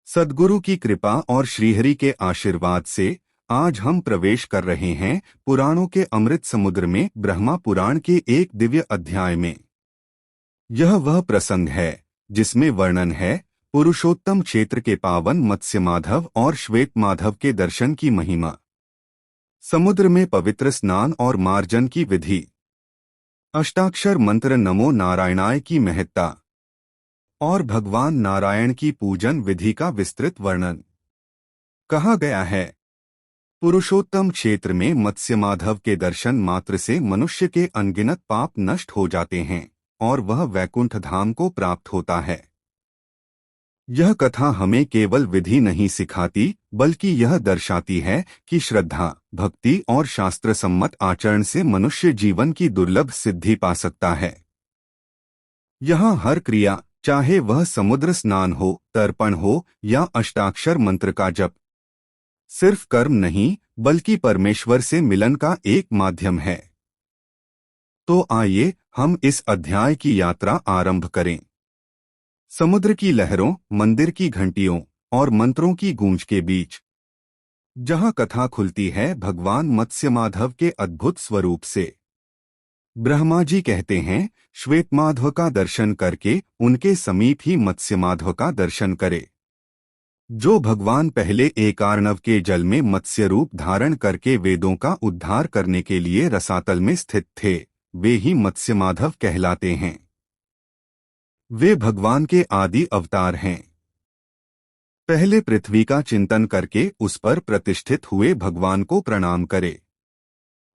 सद्गुरु की कृपा और श्रीहरि के आशीर्वाद से आज हम प्रवेश कर रहे हैं पुराणों के अमृत समुद्र में ब्रह्मा पुराण के एक दिव्य अध्याय में। यह वह प्रसंग है जिसमें वर्णन है पुरुषोत्तम क्षेत्र के पावन मत्स्य माधव और श्वेत माधव के दर्शन की महिमा, समुद्र में पवित्र स्नान और मार्जन की विधि, अष्टाक्षर मंत्र नमो नारायणाय की महत्ता और भगवान नारायण की पूजन विधि का विस्तृत वर्णन। कहा गया है, पुरुषोत्तम क्षेत्र में मत्स्य माधव के दर्शन मात्र से मनुष्य के अनगिनत पाप नष्ट हो जाते हैं और वह वैकुंठ धाम को प्राप्त होता है। यह कथा हमें केवल विधि नहीं सिखाती, बल्कि यह दर्शाती है कि श्रद्धा, भक्ति और शास्त्र सम्मत आचरण से मनुष्य जीवन की दुर्लभ सिद्धि पा सकता है। यहाँ हर क्रिया, चाहे वह समुद्र स्नान हो, तर्पण हो या अष्टाक्षर मंत्र का जप, सिर्फ कर्म नहीं बल्कि परमेश्वर से मिलन का एक माध्यम है। तो आइए हम इस अध्याय की यात्रा आरंभ करें। समुद्र की लहरों, मंदिर की घंटियों और मंत्रों की गूंज के बीच जहां कथा खुलती है भगवान मत्स्य माधव के अद्भुत स्वरूप से। ब्रह्मा जी कहते हैं, श्वेतमाधव का दर्शन करके उनके समीप ही मत्स्य माधव का दर्शन करे। जो भगवान पहले एकार्णव के जल में मत्स्य रूप धारण करके वेदों का उद्धार करने के लिए रसातल में स्थित थे, वे ही मत्स्य माधव कहलाते हैं। वे भगवान के आदि अवतार हैं। पहले पृथ्वी का चिंतन करके उस पर प्रतिष्ठित हुए भगवान को प्रणाम करे।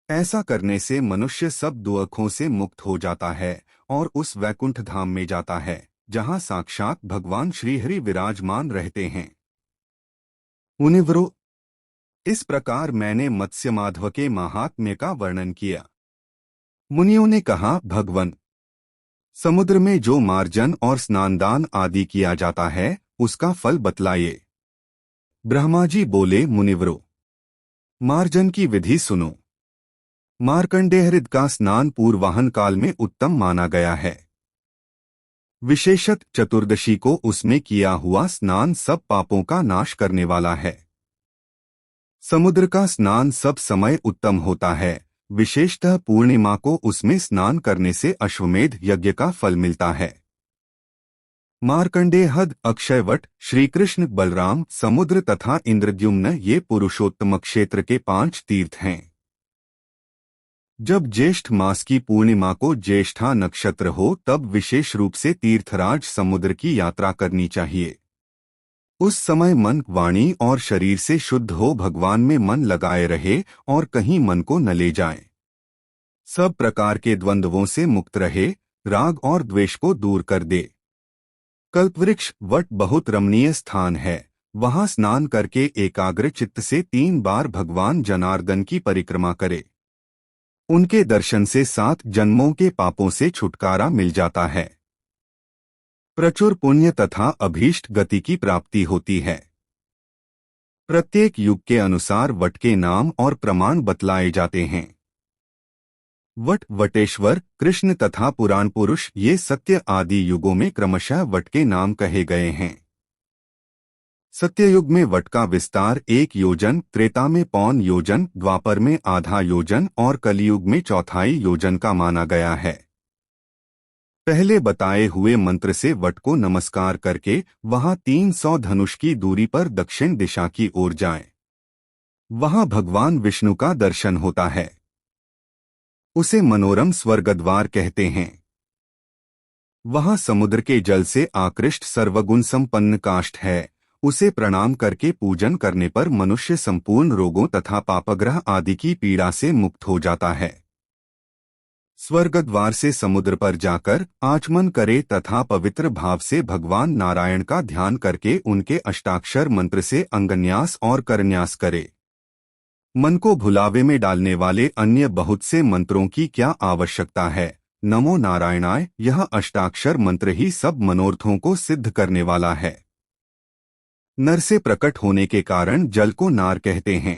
ऐसा करने से मनुष्य सब दुखों से मुक्त हो जाता है और उस वैकुंठ धाम में जाता है जहां साक्षात भगवान श्रीहरि विराजमान रहते हैं। मुनिवरों, इस प्रकार मैंने मत्स्य माधव के महात्म्य का वर्णन किया। मुनियों ने कहा, भगवन, समुद्र में जो मार्जन और स्नानदान आदि किया जाता है उसका फल बतलाइए। ब्रह्मा जी बोले, मुनिवरों, मार्जन की विधि सुनो। मार्कंडेय का स्नान पूर्वाहन काल में उत्तम माना गया है। विशेषत चतुर्दशी को उसमें किया हुआ स्नान सब पापों का नाश करने वाला है। समुद्र का स्नान सब समय उत्तम होता है, विशेषतः पूर्णिमा को उसमें स्नान करने से अश्वमेध यज्ञ का फल मिलता है। मार्कंडेय, अक्षयवट, श्रीकृष्ण, बलराम, समुद्र तथा इंद्रद्युम्न ये पुरुषोत्तम क्षेत्र के 5 तीर्थ हैं। जब ज्येष्ठ मास की पूर्णिमा को ज्येष्ठा नक्षत्र हो तब विशेष रूप से तीर्थराज समुद्र की यात्रा करनी चाहिए। उस समय मन, वाणी और शरीर से शुद्ध हो, भगवान में मन लगाए रहे और कहीं मन को न ले जाए। सब प्रकार के द्वंद्वों से मुक्त रहे, राग और द्वेष को दूर कर दे। कल्पवृक्ष वट बहुत रमणीय स्थान है, वहां स्नान करके एकाग्र चित्त से 3 बार भगवान जनार्दन की परिक्रमा करे। उनके दर्शन से 7 जन्मों के पापों से छुटकारा मिल जाता है। प्रचुर पुण्य तथा अभीष्ट गति की प्राप्ति होती है। प्रत्येक युग के अनुसार वट के नाम और प्रमाण बतलाए जाते हैं। वट, वटेश्वर, कृष्ण तथा पुराण पुरुष ये सत्य आदि युगों में क्रमशः वट के नाम कहे गए हैं। सत्ययुग में वट का विस्तार 1 योजन, त्रेता में 1 योजन, द्वापर में आधा योजन और कलियुग में 1/4 योजन का माना गया है। पहले बताए हुए मंत्र से वट को नमस्कार करके वहां 300 धनुष की दूरी पर दक्षिण दिशा की ओर जाएं। वहां भगवान विष्णु का दर्शन होता है। उसे मनोरम स्वर्गद्वार कहते हैं। वहां समुद्र के जल से आकृष्ट सर्वगुण संपन्न काष्ठ है। उसे प्रणाम करके पूजन करने पर मनुष्य संपूर्ण रोगों तथा पापग्रह आदि की पीड़ा से मुक्त हो जाता है। स्वर्गद्वार से समुद्र पर जाकर आचमन करे तथा पवित्र भाव से भगवान नारायण का ध्यान करके उनके अष्टाक्षर मंत्र से अंगन्यास और करन्यास करे। मन को भुलावे में डालने वाले अन्य बहुत से मंत्रों की क्या आवश्यकता है। नमो नारायणाय यह अष्टाक्षर मंत्र ही सब मनोरथों को सिद्ध करने वाला है। नर से प्रकट होने के कारण जल को नार कहते हैं।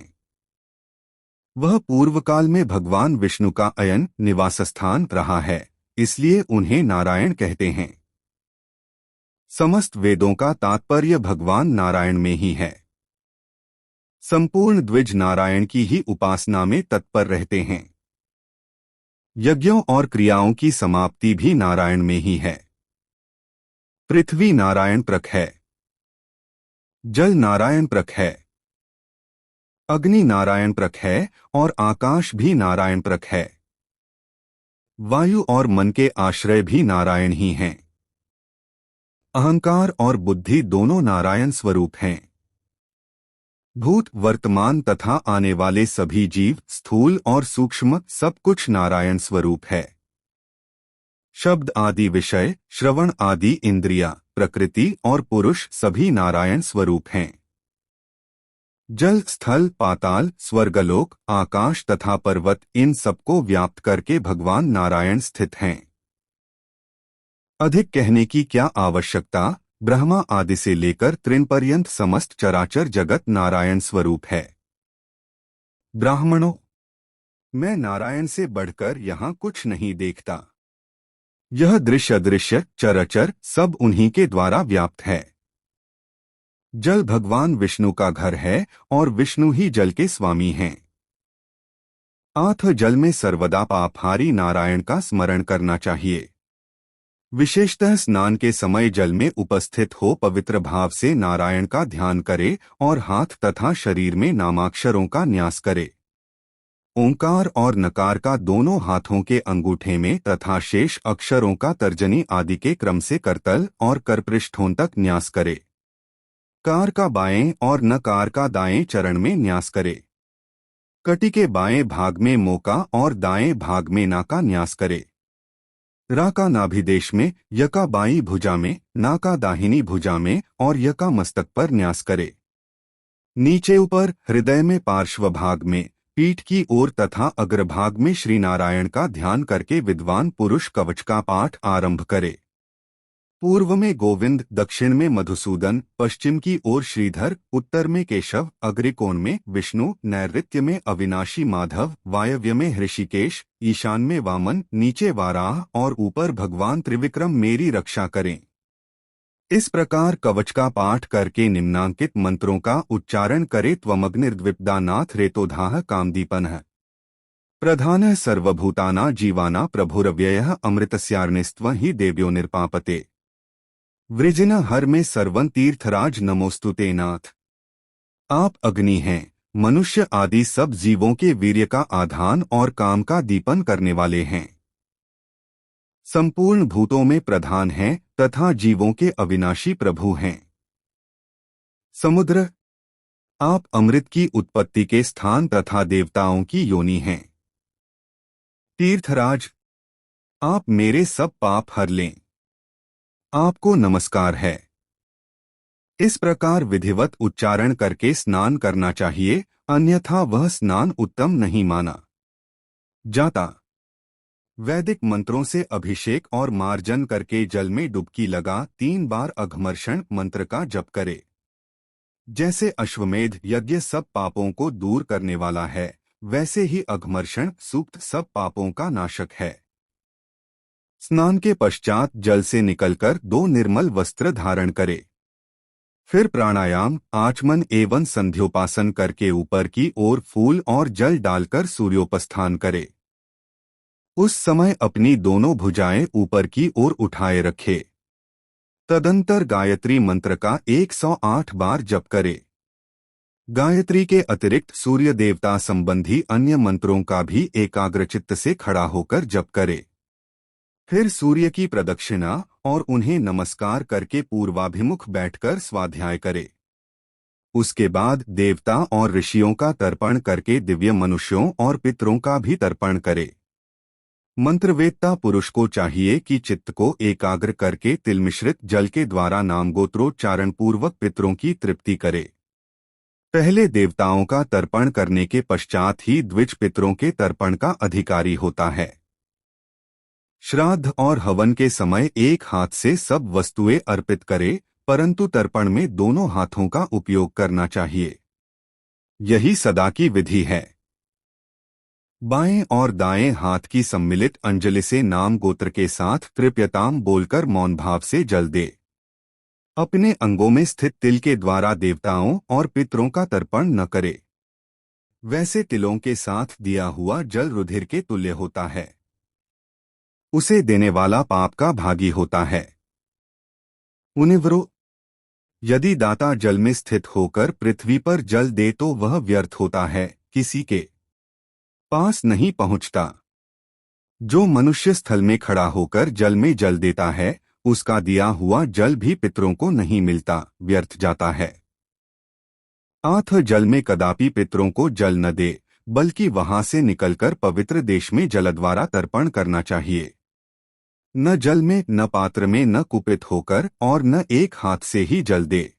वह पूर्व काल में भगवान विष्णु का अयन निवास स्थान रहा है, इसलिए उन्हें नारायण कहते हैं। समस्त वेदों का तात्पर्य भगवान नारायण में ही है। संपूर्ण द्विज नारायण की ही उपासना में तत्पर रहते हैं। यज्ञों और क्रियाओं की समाप्ति भी नारायण में ही है। पृथ्वी नारायण प्रक है, जल नारायण प्रक है, अग्नि नारायण प्रक है और आकाश भी नारायण प्रक है। वायु और मन के आश्रय भी नारायण ही हैं। अहंकार और बुद्धि दोनों नारायण स्वरूप हैं। भूत, वर्तमान तथा आने वाले सभी जीव, स्थूल और सूक्ष्म, सब कुछ नारायण स्वरूप है। शब्द आदि विषय, श्रवण आदि इंद्रिया, प्रकृति और पुरुष सभी नारायण स्वरूप हैं। जल, स्थल, पाताल, स्वर्गलोक, आकाश तथा पर्वत, इन सबको व्याप्त करके भगवान नारायण स्थित हैं। अधिक कहने की क्या आवश्यकता। ब्रह्मा आदि से लेकर तृण पर्यंत समस्त चराचर जगत नारायण स्वरूप है। ब्राह्मणों, मैं नारायण से बढ़कर यहाँ कुछ नहीं देखता। यह दृश्य अदृश्य चराचर सब उन्हीं के द्वारा व्याप्त है। जल भगवान विष्णु का घर है और विष्णु ही जल के स्वामी हैं। आथ जल में सर्वदा पापहारी नारायण का स्मरण करना चाहिए। विशेषतः स्नान के समय जल में उपस्थित हो पवित्र भाव से नारायण का ध्यान करे और हाथ तथा शरीर में नामाक्षरों का न्यास करे। ओंकार और नकार का दोनों हाथों के अंगूठे में तथा शेष अक्षरों का तर्जनी आदि के क्रम से करतल और करपृष्ठों तक न्यास करे। कार का बाएं और नकार का दाएं चरण में न्यास करे। कटी के बाएं भाग में मोका और दाएं भाग में ना का न्यास करे। रा का नाभिदेश में, यका बाईं भुजा में, ना का दाहिनी भुजा में और यका मस्तक पर न्यास करे। नीचे ऊपर हृदय में पार्श्व भाग में, पीठ की ओर तथा अग्रभाग में श्री नारायण का ध्यान करके विद्वान पुरुष कवच का पाठ आरंभ करे। पूर्व में गोविंद, दक्षिण में मधुसूदन, पश्चिम की ओर श्रीधर, उत्तर में केशव, अग्रकोण में विष्णु, नैऋत्य में अविनाशी माधव, वायव्य में ऋषिकेश, ईशान में वामन, नीचे वाराह और ऊपर भगवान त्रिविक्रम मेरी रक्षा करें। इस प्रकार कवच का पाठ करके निम्नांकित मंत्रों का उच्चारण करे। त्वमग्निर्द्विपदानाथ रेतोधाह कामदीपनः प्रधानः सर्वभूताना जीवाना प्रभुरव्ययः अमृतस्यार्णिस्त्व ही देव्यो निर्पापते वृजिन हर में सर्वन तीर्थराज नमोस्तुते नाथ। आप अग्नि हैं, मनुष्य आदि सब जीवों के वीर्य का आधान और काम का दीपन करने वाले हैं। संपूर्ण भूतों में प्रधान हैं तथा जीवों के अविनाशी प्रभु हैं। समुद्र, आप अमृत की उत्पत्ति के स्थान तथा देवताओं की योनि हैं। तीर्थराज, आप मेरे सब पाप हर लें। आपको नमस्कार है। इस प्रकार विधिवत उच्चारण करके स्नान करना चाहिए, अन्यथा वह स्नान उत्तम नहीं माना जाता। वैदिक मंत्रों से अभिषेक और मार्जन करके जल में डुबकी लगा 3 बार अघमर्षण मंत्र का जप करे। जैसे अश्वमेध यज्ञ सब पापों को दूर करने वाला है, वैसे ही अघमर्षण सूक्त सब पापों का नाशक है। स्नान के पश्चात जल से निकलकर 2 निर्मल वस्त्र धारण करे। फिर प्राणायाम, आचमन एवं संध्योपासन करके ऊपर की ओर फूल और जल डालकर सूर्योपस्थान करे। उस समय अपनी दोनों भुजाएं ऊपर की ओर उठाए रखे। तदंतर गायत्री मंत्र का 108 बार जप करे। गायत्री के अतिरिक्त सूर्य देवता संबंधी अन्य मंत्रों का भी एकाग्रचित्त से खड़ा होकर जप करे। फिर सूर्य की प्रदक्षिणा और उन्हें नमस्कार करके पूर्वाभिमुख बैठकर स्वाध्याय करे। उसके बाद देवता और ऋषियों का तर्पण करके दिव्य मनुष्यों और पितरों का भी तर्पण करे। मंत्रवेत्ता पुरुष को चाहिए कि चित्त को एकाग्र करके तिल मिश्रित जल के द्वारा नामगोत्रोच्चारण पूर्वक पितरों की तृप्ति करे। पहले देवताओं का तर्पण करने के पश्चात ही द्विज पितरों के तर्पण का अधिकारी होता है। श्राद्ध और हवन के समय एक हाथ से सब वस्तुएं अर्पित करे, परंतु तर्पण में दोनों हाथों का उपयोग करना चाहिए। यही सदा की विधि है। बाएं और दाएं हाथ की सम्मिलित अंजलि से नाम गोत्र के साथ तृप्यताम बोलकर मौन भाव से जल दे। अपने अंगों में स्थित तिल के द्वारा देवताओं और पितरों का तर्पण न करे। वैसे तिलों के साथ दिया हुआ जल रुधिर के तुल्य होता है। उसे देने वाला पाप का भागी होता है। उनिव्रो, यदि दाता जल में स्थित होकर पृथ्वी पर जल दे तो वह व्यर्थ होता है, किसी के पास नहीं पहुंचता। जो मनुष्य स्थल में खड़ा होकर जल में जल देता है, उसका दिया हुआ जल भी पितरों को नहीं मिलता, व्यर्थ जाता है। आथ जल में कदापि पितरों को जल न दे, बल्कि वहां से निकलकर पवित्र देश में जल द्वारा तर्पण करना चाहिए। न जल में, न पात्र में, न कुपित होकर और न एक हाथ से ही जल दे।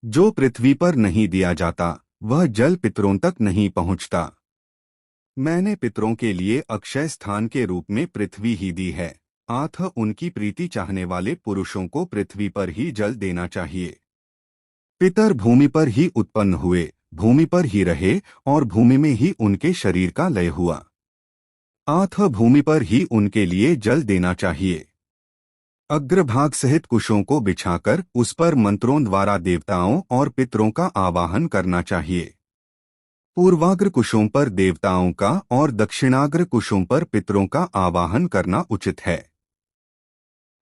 जो पृथ्वी पर नहीं दिया जाता वह जल पितरों तक नहीं पहुंचता। मैंने पितरों के लिए अक्षय स्थान के रूप में पृथ्वी ही दी है। आथ उनकी प्रीति चाहने वाले पुरुषों को पृथ्वी पर ही जल देना चाहिए। पितर भूमि पर ही उत्पन्न हुए, भूमि पर ही रहे और भूमि में ही उनके शरीर का लय हुआ। आथ भूमि पर ही उनके लिए जल देना चाहिए। अग्रभाग सहित कुशों को बिछाकर उस पर मंत्रों द्वारा देवताओं और पितरों का आवाहन करना चाहिए। पूर्वाग्र कुशों पर देवताओं का और दक्षिणाग्र कुशों पर पितरों का आवाहन करना उचित है।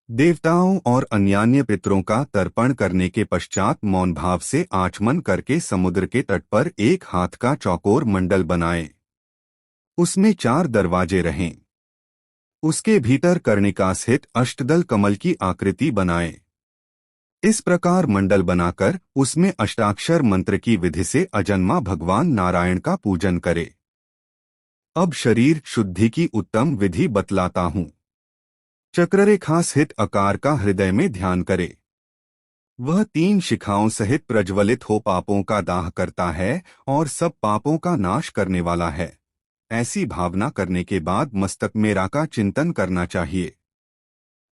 देवताओं और अन्यान्य पितरों का तर्पण करने के पश्चात मौन भाव से आचमन करके समुद्र के तट पर एक हाथ का चौकोर मंडल बनाएं। उसमें 4 दरवाजे रहें। उसके भीतर कर्णिका स्थित अष्टदल कमल की आकृति बनाएं। इस प्रकार मंडल बनाकर उसमें अष्टाक्षर मंत्र की विधि से अजन्मा भगवान नारायण का पूजन करे। अब शरीर शुद्धि की उत्तम विधि बतलाता हूँ। चक्ररेखा स्थित आकार का हृदय में ध्यान करे। वह 3 शिखाओं सहित प्रज्वलित हो पापों का दाह करता है और सब पापों का नाश करने वाला है। ऐसी भावना करने के बाद मस्तक में का चिंतन करना चाहिए।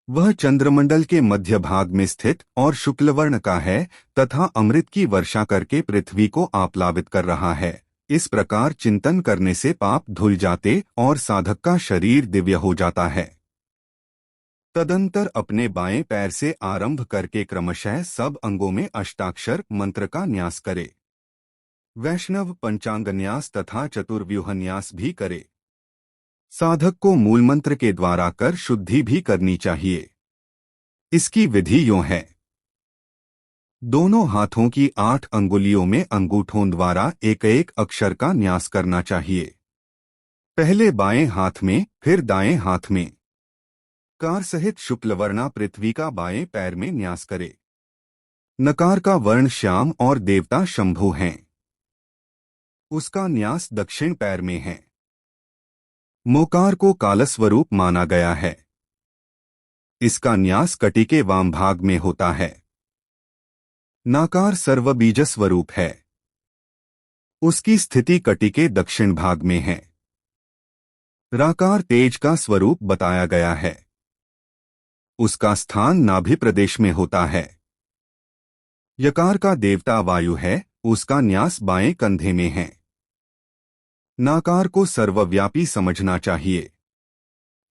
वह चंद्रमंडल के मध्य भाग में स्थित और शुक्लवर्ण का है तथा अमृत की वर्षा करके पृथ्वी को आप्लावित कर रहा है। इस प्रकार चिंतन करने से पाप धुल जाते और साधक का शरीर दिव्य हो जाता है। तदंतर अपने बाएं पैर से आरंभ करके क्रमशः सब अंगों में अष्टाक्षर मंत्र का न्यास करे। वैष्णव पंचांगन्यास तथा चतुर्व्यूहन्यास भी करे। साधक को मूल मंत्र के द्वारा कर शुद्धि भी करनी चाहिए। इसकी विधि यूं है। दोनों हाथों की 8 अंगुलियों में अंगूठों द्वारा एक एक अक्षर का न्यास करना चाहिए। पहले बाएं हाथ में, फिर दाएं हाथ में। कार सहित शुक्लवर्णा पृथ्वी का बाएं पैर में न्यास करे। नकार का वर्ण श्याम और देवता शंभु हैं। उसका न्यास दक्षिण पैर में है। मोकार को कालस्वरूप माना गया है। इसका न्यास कटी के वाम भाग में होता है। नाकार सर्वबीज स्वरूप है। उसकी स्थिति कटी के दक्षिण भाग में है। राकार तेज का स्वरूप बताया गया है। उसका स्थान नाभि प्रदेश में होता है। यकार का देवता वायु है, उसका न्यास बाएं कंधे में है। नाकार को सर्वव्यापी समझना चाहिए।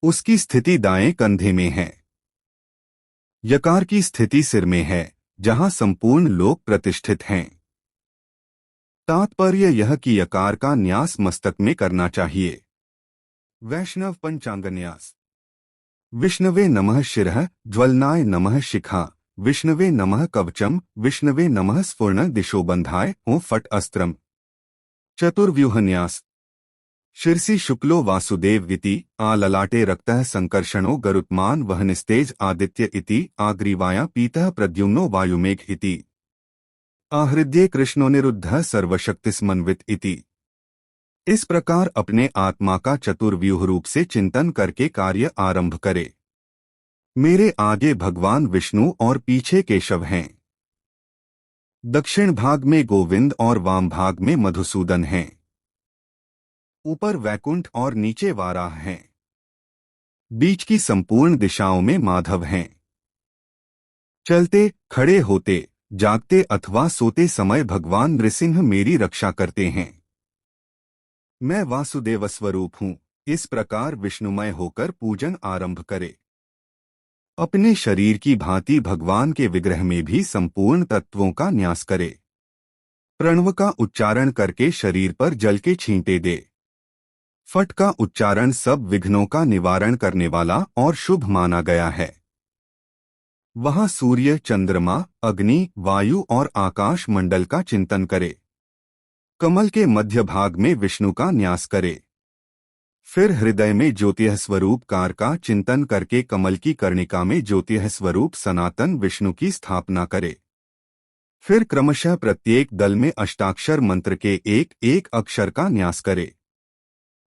उसकी स्थिति दाएं कंधे में है। यकार की स्थिति सिर में है, जहां संपूर्ण लोक प्रतिष्ठित हैं। तात्पर्य यह कि यकार का न्यास मस्तक में करना चाहिए। वैष्णव पंचांगन्यास। विष्णवे नमः शिरः, ज्वलनाय नमः शिखा, विष्णवे नमः कवचम, विष्णवे नमः स्फुर्ण दिशोबंधाय ओ फट अस्त्रम। चतुर्व्यूहन्यास। शिरसि शुक्लो वासुदेव इति, आ ललाटे रक्तः संकर्षणो गरुत्मान वहनिस्तेज आदित्य इति, आग्रीवाया पीतः प्रद्युम्नो वायुमेघ इति, आहृद्ये कृष्णो निरुद्धः सर्वशक्तिसमन्वित इति। इस प्रकार अपने आत्मा का चतुर्व्यूह रूप से चिंतन करके कार्य आरंभ करे। मेरे आगे भगवान विष्णु और पीछे केशव हैं। दक्षिण भाग में गोविंद और वाम भाग में मधुसूदन हैं। ऊपर वैकुंठ और नीचे वाराह हैं। बीच की संपूर्ण दिशाओं में माधव हैं। चलते, खड़े होते, जागते अथवा सोते समय भगवान नृसिंह मेरी रक्षा करते हैं। मैं वासुदेव स्वरूप हूँ। इस प्रकार विष्णुमय होकर पूजन आरंभ करे। अपने शरीर की भांति भगवान के विग्रह में भी संपूर्ण तत्वों का न्यास करे। प्रणव का उच्चारण करके शरीर पर जल के छींटे दे। फट का उच्चारण सब विघ्नों का निवारण करने वाला और शुभ माना गया है। वहां सूर्य, चंद्रमा, अग्नि, वायु और आकाश मंडल का चिंतन करे। कमल के मध्य भाग में विष्णु का न्यास करे। फिर हृदय में ज्योतिः स्वरूप कार का चिंतन करके कमल की कर्णिका में ज्योतिः स्वरूप सनातन विष्णु की स्थापना करे। फिर क्रमशः प्रत्येक दल में अष्टाक्षर मंत्र के एक एक अक्षर का न्यास करे।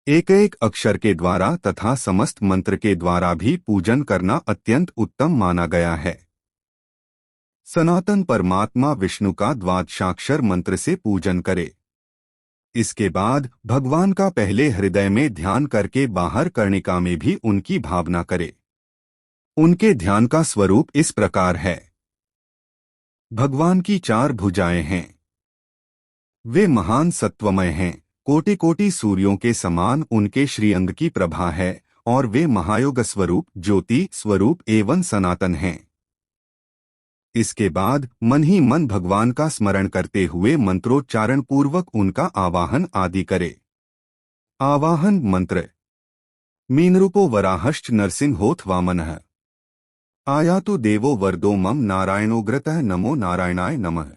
एक एक अक्षर के द्वारा तथा समस्त मंत्र के द्वारा भी पूजन करना अत्यंत उत्तम माना गया है। सनातन परमात्मा विष्णु का द्वादशाक्षर मंत्र से पूजन करे। इसके बाद भगवान का पहले हृदय में ध्यान करके बाहर कर्णिका में भी उनकी भावना करे। उनके ध्यान का स्वरूप इस प्रकार है। भगवान की 4 भुजाएं हैं। वे महान सत्वमय हैं। कोटि कोटि सूर्यों के समान उनके श्रीअंग की प्रभा है और वे महायोग स्वरूप, ज्योति स्वरूप एवं सनातन हैं। इसके बाद मन ही मन भगवान का स्मरण करते हुए मंत्रोच्चारण पूर्वक उनका आवाहन आदि करे। आवाहन मंत्र। मीनरूपो वराहश्च नरसिंहोऽथ वामनः। आयातु देवो वरदो मम नारायणोग्रतः नमो नारायणाय नमः।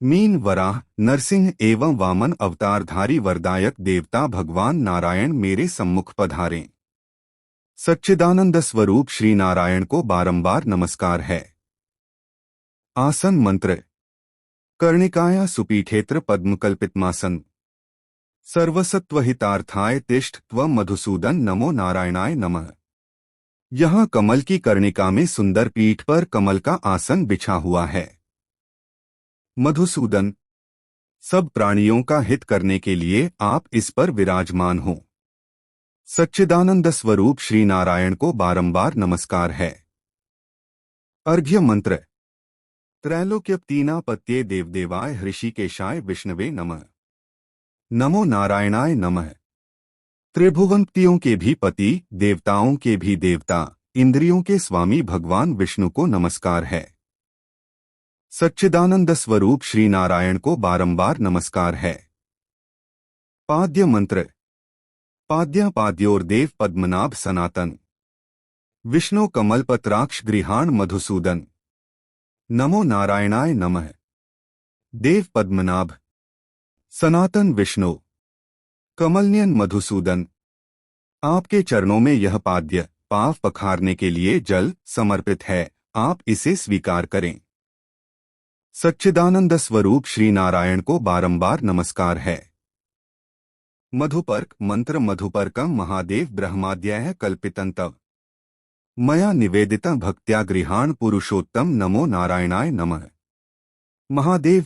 मीन, वराह, नरसिंह एवं वामन अवतारधारी वरदायक देवता भगवान नारायण मेरे सम्मुख पधारें। सच्चिदानंद स्वरूप श्री नारायण को बारंबार नमस्कार है। आसन मंत्र। कर्णिकाया सुपीठेत्र पद्मकल्पितमासन। सर्वसत्वहितार्थाय तिष्ठ त्वं मधुसूदन नमो नारायणाय नमः। यहाँ कमल की कर्णिका में सुंदर पीठ पर कमल का आसन बिछा हुआ है। मधुसूदन, सब प्राणियों का हित करने के लिए आप इस पर विराजमान हो। सच्चिदानंद स्वरूप श्री नारायण को बारंबार नमस्कार है। अर्घ्य मंत्र। त्रैलोक्यपतीनापत्ये देवदेवाय हृषिकेशाय विष्णवे नमः। नमो नारायणाय नमः। त्रिभुवनपतियों के भी पति, देवताओं के भी देवता, इंद्रियों के स्वामी भगवान विष्णु को नमस्कार है। सच्चिदानंद स्वरूप श्री नारायण को बारंबार नमस्कार है। पाद्य मंत्र। पाद्य पाद्योर्देव पद्मनाभ सनातन। विष्णु कमलपत्राक्ष गृहाण मधुसूदन। नमो नारायणाय नमः। देव पद्मनाभ, सनातन विष्णु, कमलनयन मधुसूदन, आपके चरणों में यह पाद्य पाव पखारने के लिए जल समर्पित है, आप इसे स्वीकार करें। सच्चिदानंद स्वरूप श्री नारायण को बारंबार नमस्कार है। मधुपर्क मंत्र। मधुपर्कम महादेव ब्रह्माद्यः कल्पितंतव मया निवेदितं भक्त्या गृहाण पुरुषोत्तम नमो नारायणाय नमः। महादेव,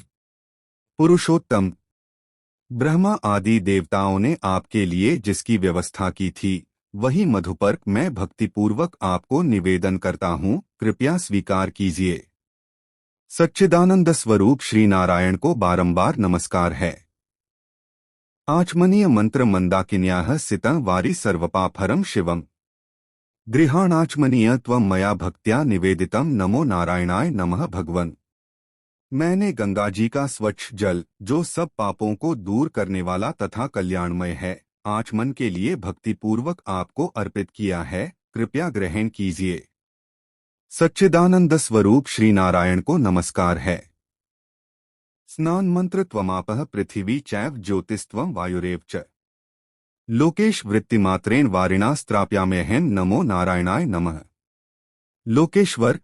पुरुषोत्तम, ब्रह्मा आदि देवताओं ने आपके लिए जिसकी व्यवस्था की थी वही मधुपर्क मैं भक्तिपूर्वक आपको निवेदन करता हूँ, कृपया स्वीकार कीजिए। सच्चिदानंद स्वरूप श्री नारायण को बारंबार नमस्कार है। आचमनीय मंत्र। मंदाकिन्याः सितं वारि सर्वपापहरं शिवम्। गृहाणाचमनीय त्वं मया भक्त्या निवेदितं नमो नारायणाय नमः। भगवन, मैंने गंगा जी का स्वच्छ जल, जो सब पापों को दूर करने वाला तथा कल्याणमय है, आचमन के लिए भक्तिपूर्वक आपको अर्पित किया है, कृपया ग्रहण कीजिए। सच्चिदानंद स्वरूप श्री नारायण को नमस्कार है। स्नान मंत्र। त्वमापः पृथिवी चैव ज्योतिस्त्वं वायुरेव च। लोकेश वृत्तिमात्रेण वारिणा स्त्राप्याम्यहं नमो नारायणाय नमः। लोकेश्वर,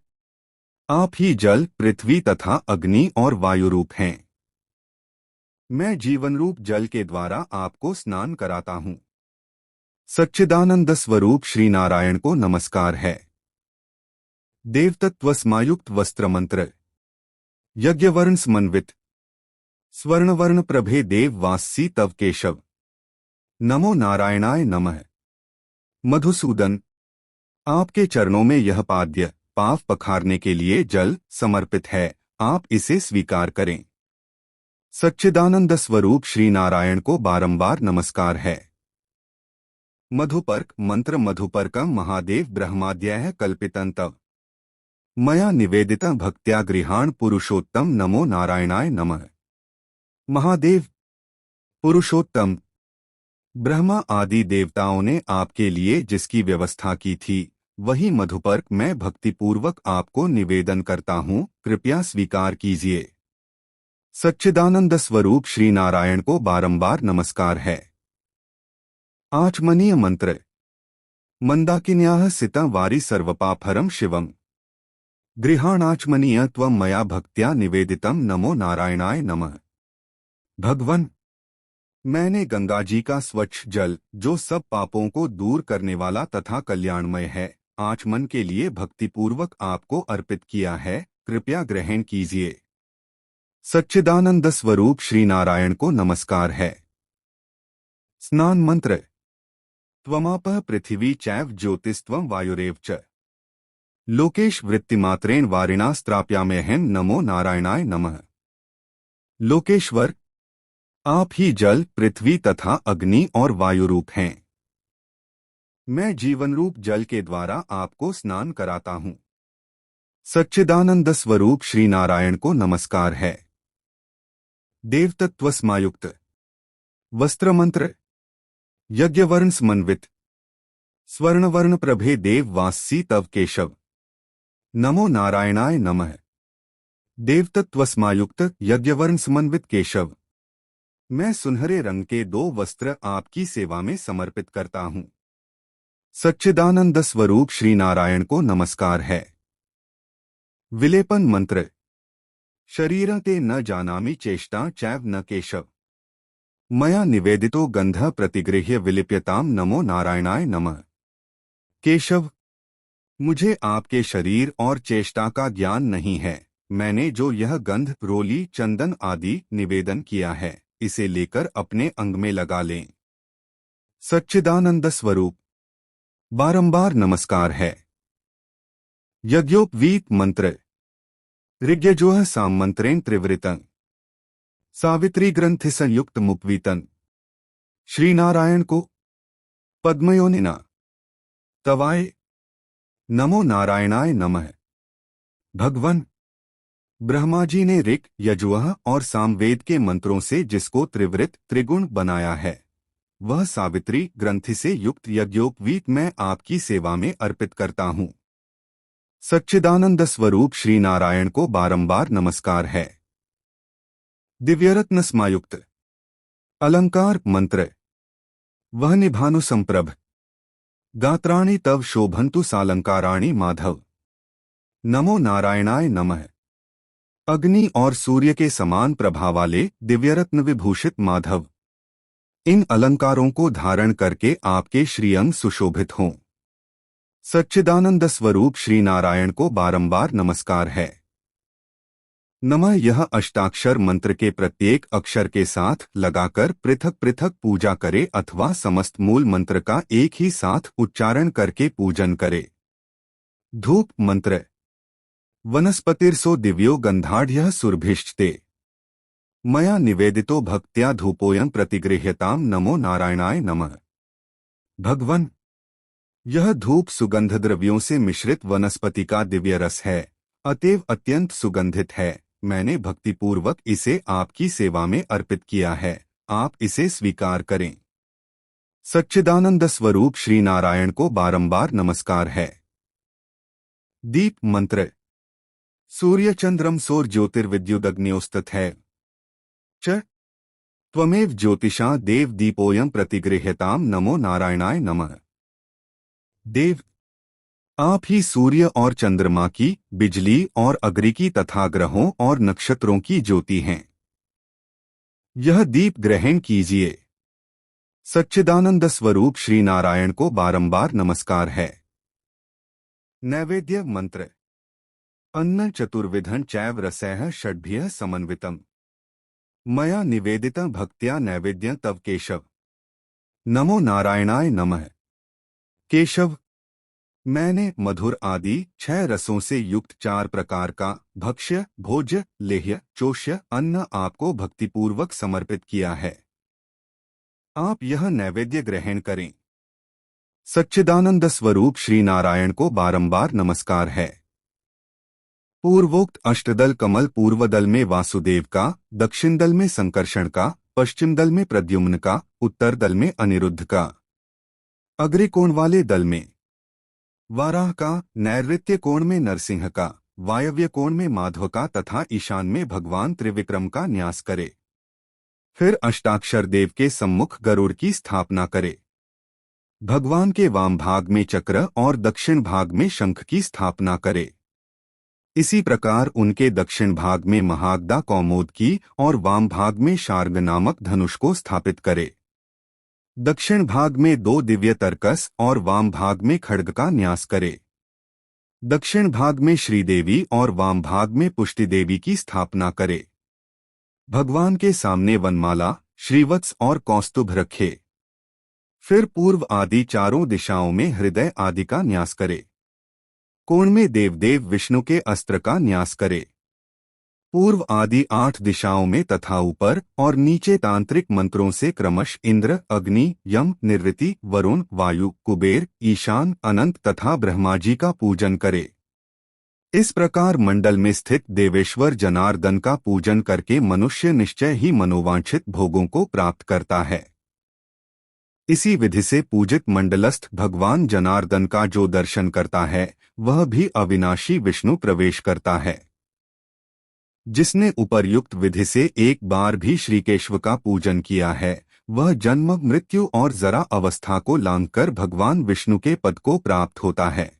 आप ही जल, पृथ्वी तथा अग्नि और वायु रूप हैं। मैं जीवन रूप जल के द्वारा आपको स्नान कराता हूँ। सच्चिदानंद स्वरूप श्री नारायण को नमस्कार है। देवतत्व स्मायुक्त वस्त्र मंत्र। यज्ञवर्ण समन्वित स्वर्णवर्ण प्रभे देव वासी तव केशव। नमो नारायणाय नमः। मधुसूदन, आपके चरणों में यह पाद्य पाव पखारने के लिए जल समर्पित है, आप इसे स्वीकार करें। सच्चिदानंद स्वरूप श्री नारायण को बारंबार नमस्कार है। मधुपर्क मंत्र मधुपर्कं महादेव ब्रह्माद्यः कल्पितं मया निवेदितं भक्त्या गृहाण पुरुषोत्तम नमो नारायणाय नमः। महादेव पुरुषोत्तम ब्रह्मा आदि देवताओं ने आपके लिए जिसकी व्यवस्था की थी वही मधुपर्क मैं भक्तिपूर्वक आपको निवेदन करता हूँ, कृपया स्वीकार कीजिए। सच्चिदानंद स्वरूप श्री नारायण को बारंबार नमस्कार है। आचमनीय मंत्र मंदाकिन्याः सितं वारि सर्वपापहरं शिवम् गृहाणाचमनीय त्वं मया भक्त्या निवेदितं नमो नारायणाय नमः। भगवन मैंने गंगा जी का स्वच्छ जल जो सब पापों को दूर करने वाला तथा कल्याणमय है आचमन के लिए भक्तिपूर्वक आपको अर्पित किया है, कृपया ग्रहण कीजिए। सच्चिदानंद स्वरूप श्री नारायण को नमस्कार है। स्नान मंत्र त्वमापः पृथिवी चैव ज्योतिस्त्वं वायुरेव च लोकेश वृत्तिमात्रेण वारिणा स्त्राप्याम्यहं नमो नारायणाय नमः। लोकेश्वर आप ही जल पृथ्वी तथा अग्नि और वायु रूप हैं। मैं जीवन रूप जल के द्वारा आपको स्नान कराता हूँ। सच्चिदानंद स्वरूप श्री नारायण को नमस्कार है। देवतत्व स्मायुक्त वस्त्र मंत्र यज्ञवर्ण समन्वित स्वर्णवर्ण प्रभे देव वासी तव केशव नमो नारायणाय नमः। देवतत्व स्मायुक्त यज्ञवर्ण समन्वित केशव मैं सुनहरे रंग के 2 वस्त्र आपकी सेवा में समर्पित करता हूँ। सच्चिदानंद स्वरूप श्री नारायण को नमस्कार है। विलेपन मंत्र शरीर ते न जानामि चेष्टा चैव न केशव मया निवेदितो गंध प्रतिगृह्य विलिप्यताम नमो नारायणाय नमः। केशव मुझे आपके शरीर और चेष्टा का ज्ञान नहीं है, मैंने जो यह गंध रोली चंदन आदि निवेदन किया है इसे लेकर अपने अंग में लगा लें। सच्चिदानंद स्वरूप बारंबार नमस्कार है। यज्ञोपवीत मंत्र ऋग्यजुः सामंत्रेण त्रिवृतं सावित्री ग्रंथि संयुक्त मुपवीतन श्री नारायण को पद्मयोनिना तवाय नमो नारायणाय नमः। भगवन ब्रह्मा जी ने ऋग यजुः और सामवेद के मंत्रों से जिसको त्रिवृत त्रिगुण बनाया है वह सावित्री ग्रंथि से युक्त यज्ञोपवीत मैं आपकी सेवा में अर्पित करता हूँ। सच्चिदानंद स्वरूप श्री नारायण को बारंबार नमस्कार है। दिव्यरत्न स्मायुक्त अलंकार मंत्र वह निभानुसंप्रभ गात्राणि तव शोभन्तु सालंकाराणि माधव नमो नारायणाय नमः। अग्नि और सूर्य के समान प्रभा वाले दिव्यरत्न विभूषित माधव इन अलंकारों को धारण करके आपके श्रीअंग सुशोभित हों। सच्चिदानंद स्वरूप श्री नारायण को बारंबार नमस्कार है। नमः यह अष्टाक्षर मंत्र के प्रत्येक अक्षर के साथ लगाकर पृथक पृथक पूजा करे अथवा समस्त मूल मंत्र का एक ही साथ उच्चारण करके पूजन करे। धूप मंत्र वनस्पतिर्सो दिव्यो गंधाढ़ सुरभिष्टे मया निवेदितो भक्त्या धूपोयं प्रतिगृह्यताम नमो नारायणाय नमः। भगवन यह धूप सुगंध द्रव्यों से मिश्रित वनस्पति का दिव्य रस है, अतएव अत्यंत सुगंधित है। मैंने भक्तिपूर्वक इसे आपकी सेवा में अर्पित किया है, आप इसे स्वीकार करें। सच्चिदानंद स्वरूप श्री नारायण को बारंबार नमस्कार है। दीप मंत्र सूर्य चंद्रम सौर ज्योतिर्विद्युदग्न्योस्तथ है च त्वमेव ज्योतिषा देव दीपोयं प्रतिगृह्यताम नमो नारायणाय नमः। देव आप ही सूर्य और चंद्रमा की, बिजली और अग्नि की तथा ग्रहों और नक्षत्रों की ज्योति हैं। यह दीप ग्रहण कीजिए। सच्चिदानंद स्वरूप श्री नारायण को बारंबार नमस्कार है। नैवेद्य मंत्र अन्न चतुर्विधं चैव रसैः षड्भिः समन्वितम् मया निवेदितं भक्त्या नैवेद्यं तव केशव नमो नारायणाय नमः। केशव मैंने मधुर आदि 6 रसों से युक्त 4 प्रकार का भक्ष्य भोज्य लेह्य चोष्य अन्न आपको भक्तिपूर्वक समर्पित किया है। आप यह नैवेद्य ग्रहण करें। सच्चिदानंद स्वरूप श्री नारायण को बारंबार नमस्कार है। पूर्वोक्त अष्टदल कमल पूर्व दल में वासुदेव का, दक्षिण दल में संकर्षण का, पश्चिम दल में प्रद्युम्न का, उत्तर दल में अनिरुद्ध का, अग्र कोण वाले दल में वाराह का, नैऋत्य कोण में नरसिंह का, वायव्य कोण में माधव का तथा ईशान में भगवान त्रिविक्रम का न्यास करे। फिर अष्टाक्षर देव के सम्मुख गरुड़ की स्थापना करे। भगवान के वाम भाग में चक्र और दक्षिण भाग में शंख की स्थापना करे। इसी प्रकार उनके दक्षिण भाग में महागदा कौमोद की और वाम भाग में शार्ग नामक धनुष को स्थापित करे। दक्षिण भाग में 2 दिव्य तरकस और वाम भाग में खड्ग का न्यास करे। दक्षिण भाग में श्रीदेवी और वाम भाग में पुष्टि देवी की स्थापना करे। भगवान के सामने वनमाला, श्रीवत्स और कौस्तुभ रखे। फिर पूर्व आदि चारों दिशाओं में हृदय आदि का न्यास करे। कोण में देवदेव विष्णु के अस्त्र का न्यास करे। पूर्व आदि 8 दिशाओं में तथा ऊपर और नीचे तांत्रिक मंत्रों से क्रमश इंद्र, अग्नि, यम, निर्वृति, वरुण, वायु, कुबेर, ईशान, अनंत तथा ब्रह्मा जी का पूजन करे। इस प्रकार मंडल में स्थित देवेश्वर जनार्दन का पूजन करके मनुष्य निश्चय ही मनोवांछित भोगों को प्राप्त करता है। इसी विधि से पूजित मंडलस्थ भगवान जनार्दन का जो दर्शन करता है वह भी अविनाशी विष्णु प्रवेश करता है। जिसने उपर्युक्त विधि से एक बार भी श्रीकेशव का पूजन किया है वह जन्म, मृत्यु और जरा अवस्था को लांघकर भगवान विष्णु के पद को प्राप्त होता है।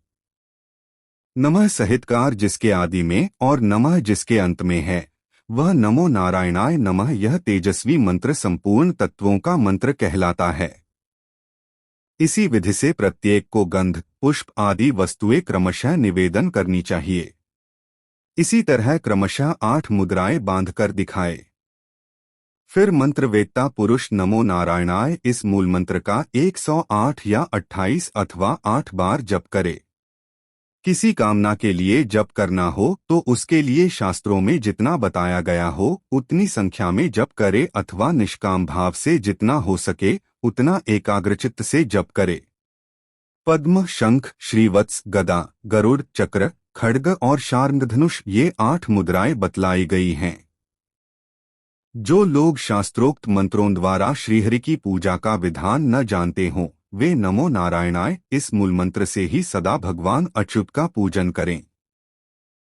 नमः सहितकार जिसके आदि में और नमः जिसके अंत में है वह नमो नारायणाय नमः यह तेजस्वी मंत्र संपूर्ण तत्वों का मंत्र कहलाता है। इसी विधि से प्रत्येक को गंध, पुष्प आदि वस्तुएं क्रमशः निवेदन करनी चाहिए। इसी तरह क्रमशः 8 मुद्राएं बांधकर दिखाए। फिर मंत्रवेत्ता पुरुष नमो नारायणाय इस मूल मंत्र का 108 या 28 अथवा 8 बार जप करे। किसी कामना के लिए जप करना हो तो उसके लिए शास्त्रों में जितना बताया गया हो उतनी संख्या में जप करे अथवा निष्काम भाव से जितना हो सके उतना एकाग्रचित्त से जप करे। पद्म, शंख, श्रीवत्स, गदा, गरुड़, चक्र, खड्ग और शार्ङ्गधनुष ये 8 मुद्राएं बतलाई गई हैं। जो लोग शास्त्रोक्त मंत्रों द्वारा श्रीहरि की पूजा का विधान न जानते हों वे नमो नारायणाय इस मूल मंत्र से ही सदा भगवान अच्युत का पूजन करें।